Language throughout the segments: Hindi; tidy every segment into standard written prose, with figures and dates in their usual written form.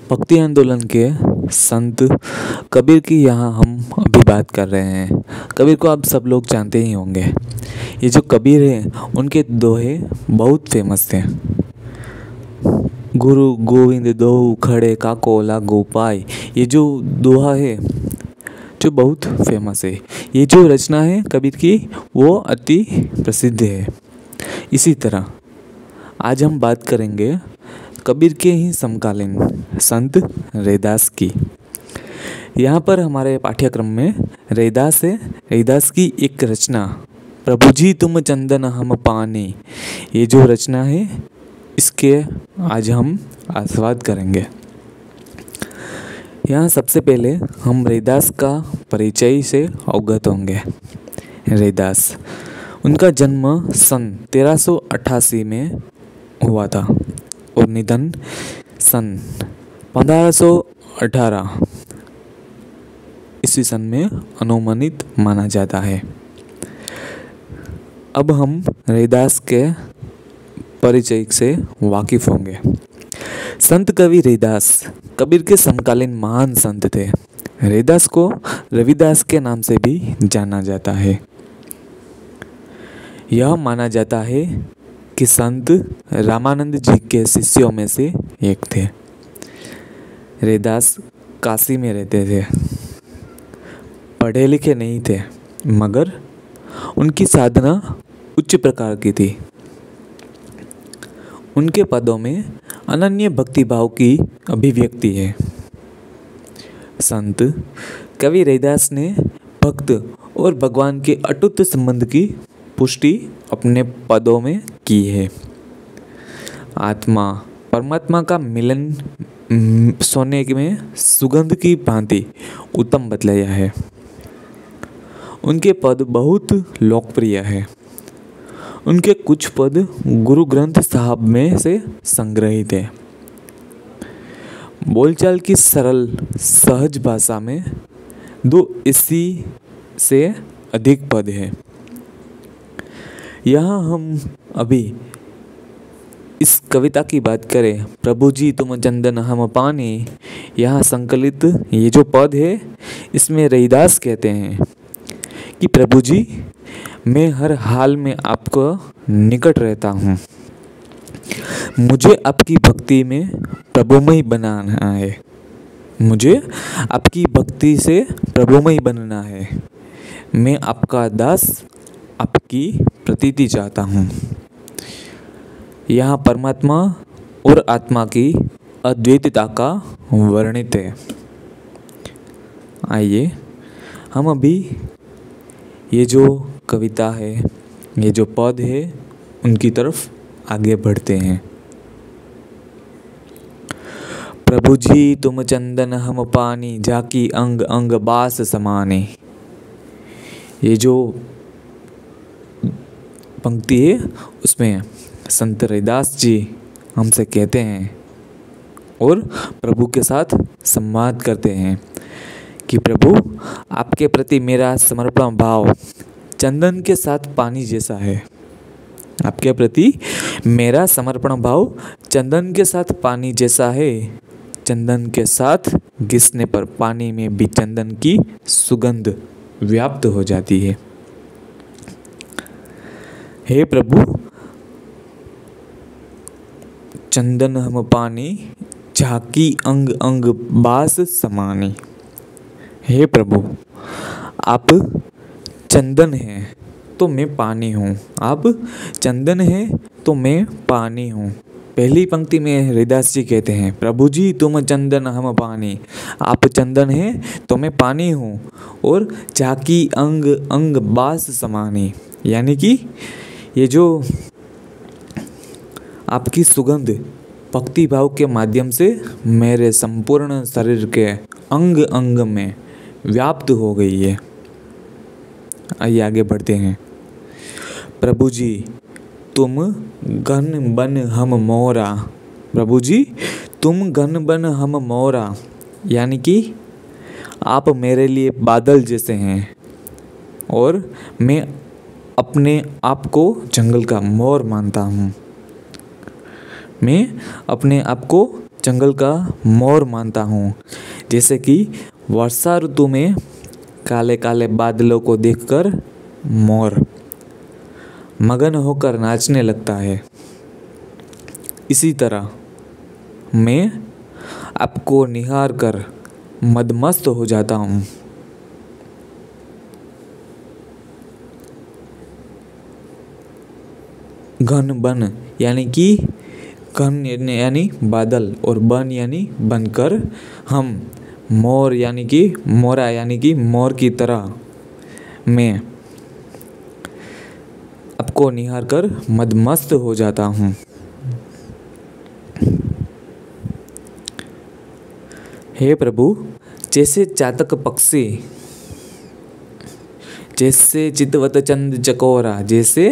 भक्ति आंदोलन के संत कबीर की यहाँ हम अभी बात कर रहे हैं। कबीर को आप सब लोग जानते ही होंगे। ये जो कबीर हैं उनके दोहे बहुत फेमस थे। गुरु गोविंद दोहु खड़े काको लागो पाए, ये जो दोहा है जो बहुत फेमस है। ये जो रचना है कबीर की वो अति प्रसिद्ध है। इसी तरह आज हम बात करेंगे कबीर के ही समकालीन संत रैदास की। यहाँ पर हमारे पाठ्यक्रम में रैदास है। रैदास की एक रचना प्रभु जी तुम चंदन हम पानी, ये जो रचना है इसके आज हम आस्वाद करेंगे। यहाँ सबसे पहले हम रैदास का परिचय से अवगत होंगे। रैदास, उनका जन्म सन 1388 में हुआ था और निधन सन 1518 ईस्वी सन में अनुमानित माना जाता है। अब हम रैदास के परिचय से वाकिफ होंगे। संत कवि रैदास कबीर के समकालीन महान संत थे। रैदास को रविदास के नाम से भी जाना जाता है। यह माना जाता है कि संत रामानंद जी के शिष्यों में से एक थे। रैदास काशी में रहते थे। पढ़े लिखे नहीं थे मगर उनकी साधना उच्च प्रकार की थी। उनके पदों में अनन्य भक्तिभाव की अभिव्यक्ति है। संत कवि रैदास ने भक्त और भगवान के अटूट संबंध की पुष्टि अपने पदों में की है। आत्मा परमात्मा का मिलन सोने में सुगंध की भांति उत्तम बतलाया है। उनके पद बहुत लोकप्रिय है। उनके कुछ पद गुरु ग्रंथ साहब में से संग्रहित है। बोलचाल की सरल सहज भाषा में 280 से अधिक पद है। यहाँ हम अभी इस कविता की बात करें, प्रभु जी तुम चंदन हम पानी, यहाँ संकलित ये जो पद है इसमें रैदास कहते हैं कि प्रभु जी मैं हर हाल में आपको निकट रहता हूँ। मुझे आपकी भक्ति में प्रभुमय बनाना है। मुझे आपकी भक्ति से प्रभुमय बनना है। मैं आपका दास, आपकी प्रतीति चाहता हूँ। यहाँ परमात्मा और आत्मा की अद्वैतता का वर्णित है। आइए हम अभी ये जो कविता है, ये जो पद है उनकी तरफ आगे बढ़ते हैं। प्रभु जी तुम चंदन हम पानी, जाकी अंग अंग बास समाने। ये जो पंक्ति है उसमें संत रैदास जी हमसे कहते हैं और प्रभु के साथ संवाद करते हैं कि प्रभु आपके प्रति मेरा समर्पण भाव चंदन के साथ पानी जैसा है। आपके प्रति मेरा समर्पण भाव चंदन के साथ पानी जैसा है। चंदन के साथ घिसने पर पानी में भी चंदन की सुगंध व्याप्त हो जाती है। हे प्रभु चंदन हम पानी, झाकी अंग अंग बास समानी। हे प्रभु आप चंदन हैं तो मैं पानी हूँ। आप चंदन हैं तो मैं पानी हूँ। पहली पंक्ति में रैदास जी कहते हैं प्रभु जी तुम चंदन हम पानी, आप चंदन हैं तो मैं पानी हूँ। और झाकी अंग अंग बास समानी, यानी कि ये जो आपकी सुगंध भक्ति भाव के माध्यम से मेरे संपूर्ण शरीर के अंग अंग में व्याप्त हो गई है। आइए आगे बढ़ते हैं। प्रभु जी तुम घन बन हम मोरा। प्रभु जी तुम घन बन हम मोरा, यानी कि आप मेरे लिए बादल जैसे हैं और मैं अपने आप को जंगल का मोर मानता हूँ। मैं अपने आप को जंगल का मोर मानता हूँ। जैसे कि वर्षा ऋतु में काले काले बादलों को देखकर मोर मगन होकर नाचने लगता है, इसी तरह मैं आपको निहार कर मदमस्त हो जाता हूँ। घन बन यानी कि घन यानी बादल और बन यानी बनकर हम मोर यानी कि मोरा यानी कि मोर की तरह मैं आपको निहार कर मदमस्त हो जाता हूँ। हे प्रभु, जैसे चातक पक्षी, जैसे चितवत चंद चकोरा, जैसे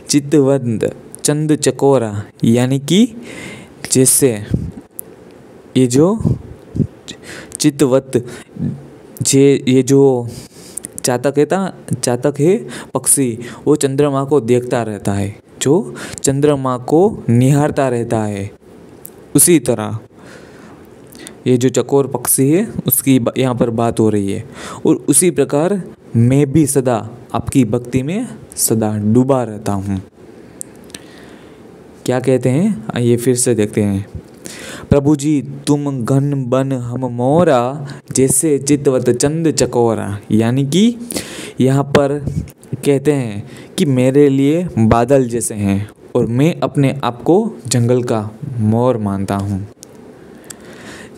चितवत चंद चकोरा यानी कि जैसे ये जो चितवत ये जो चातक है पक्षी, वो चंद्रमा को देखता रहता है, जो चंद्रमा को निहारता रहता है, उसी तरह ये जो चकोर पक्षी है उसकी यहाँ पर बात हो रही है। और उसी प्रकार मैं भी सदा आपकी भक्ति में सदा डूबा रहता हूँ। क्या कहते हैं, आइए फिर से देखते हैं। प्रभु जी तुम घन बन हम मोरा, जैसे चितवत चंद चकोरा, यानी कि यहाँ पर कहते हैं कि मेरे लिए बादल जैसे हैं और मैं अपने आप को जंगल का मोर मानता हूँ।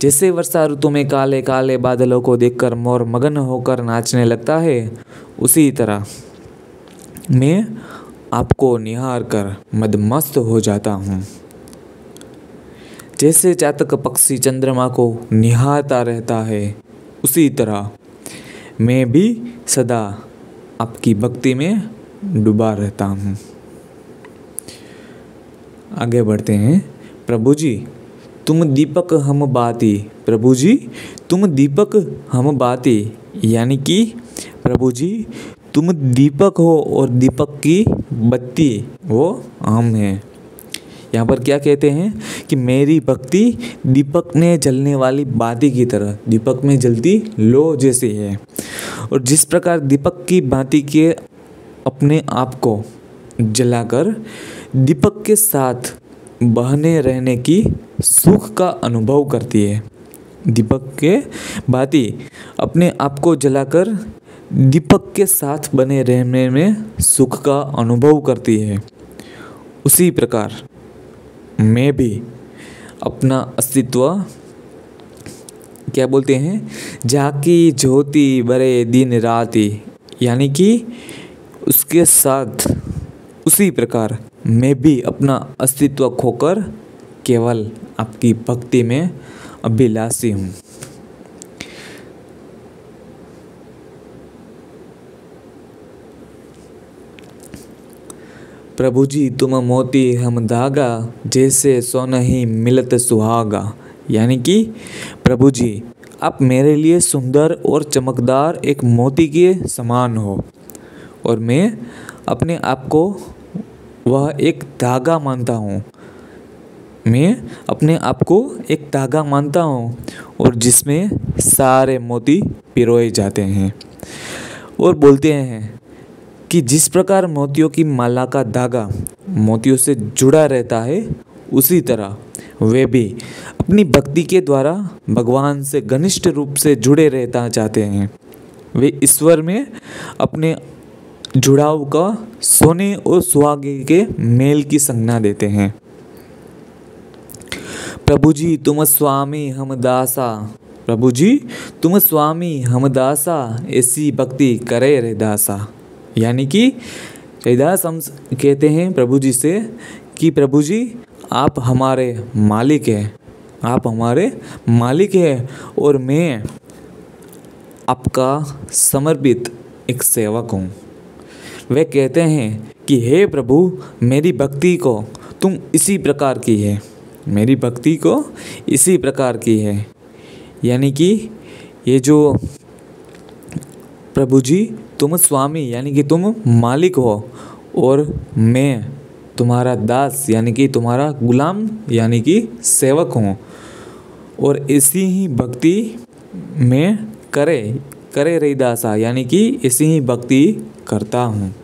जैसे वर्षा ऋतु में काले काले बादलों को देखकर मोर मगन होकर नाचने लगता है, उसी तरह मैं आपको निहार कर मदमस्त हो जाता हूँ। जैसे चातक पक्षी चंद्रमा को निहारता रहता है, उसी तरह मैं भी सदा आपकी भक्ति में डूबा रहता हूँ। आगे बढ़ते हैं। प्रभु जी तुम दीपक हम बाती, प्रभु जी तुम दीपक हम बाती, यानी कि प्रभु जी तुम दीपक हो और दीपक की बत्ती वो हम हैं। यहाँ पर क्या कहते हैं कि मेरी भक्ति दीपक में जलने वाली बाती की तरह, दीपक में जलती लो जैसी है। और जिस प्रकार दीपक की बाती के अपने आप को जलाकर दीपक के साथ बहने रहने की सुख का अनुभव करती है, दीपक के बाती अपने आप को जलाकर दीपक के साथ बने रहने में सुख का अनुभव करती है, उसी प्रकार मैं भी अपना अस्तित्व क्या बोलते हैं, जाकी ज्योति बरे दिन राती, यानी कि उसके साथ उसी प्रकार मैं भी अपना अस्तित्व खोकर केवल आपकी भक्ति में अभिलाषी हूँ। प्रभु जी तुम मोती हम धागा, जैसे सोना ही मिलत सुहागा, यानी कि प्रभु जी आप मेरे लिए सुंदर और चमकदार एक मोती के समान हो और मैं अपने आप को वह एक धागा मानता हूँ। मैं अपने आप को एक धागा मानता हूँ और जिसमें सारे मोती पिरोए जाते हैं। और बोलते हैं कि जिस प्रकार मोतियों की माला का धागा मोतियों से जुड़ा रहता है, उसी तरह वे भी अपनी भक्ति के द्वारा भगवान से घनिष्ठ रूप से जुड़े रहना चाहते हैं। वे ईश्वर में अपने जुड़ाव का सोने और सुहागे के मेल की संज्ञा देते हैं। प्रभु जी तुम स्वामी हम दासा, प्रभु जी तुम स्वामी हम दासा, ऐसी भक्ति करे रे दासा, यानी कि रैदास हम कहते हैं प्रभु जी से कि प्रभु जी आप हमारे मालिक हैं, आप हमारे मालिक हैं और मैं आपका समर्पित एक सेवक हूँ। वे कहते हैं कि हे प्रभु मेरी भक्ति को तुम इसी प्रकार की है, मेरी भक्ति को इसी प्रकार की है, यानी कि ये जो प्रभु जी तुम स्वामी यानी कि तुम मालिक हो और मैं तुम्हारा दास यानी कि तुम्हारा गुलाम यानी कि सेवक हूँ। और ऐसी ही भक्ति में करे करे रहीदासा, यानी कि ऐसी ही भक्ति करता हूँ।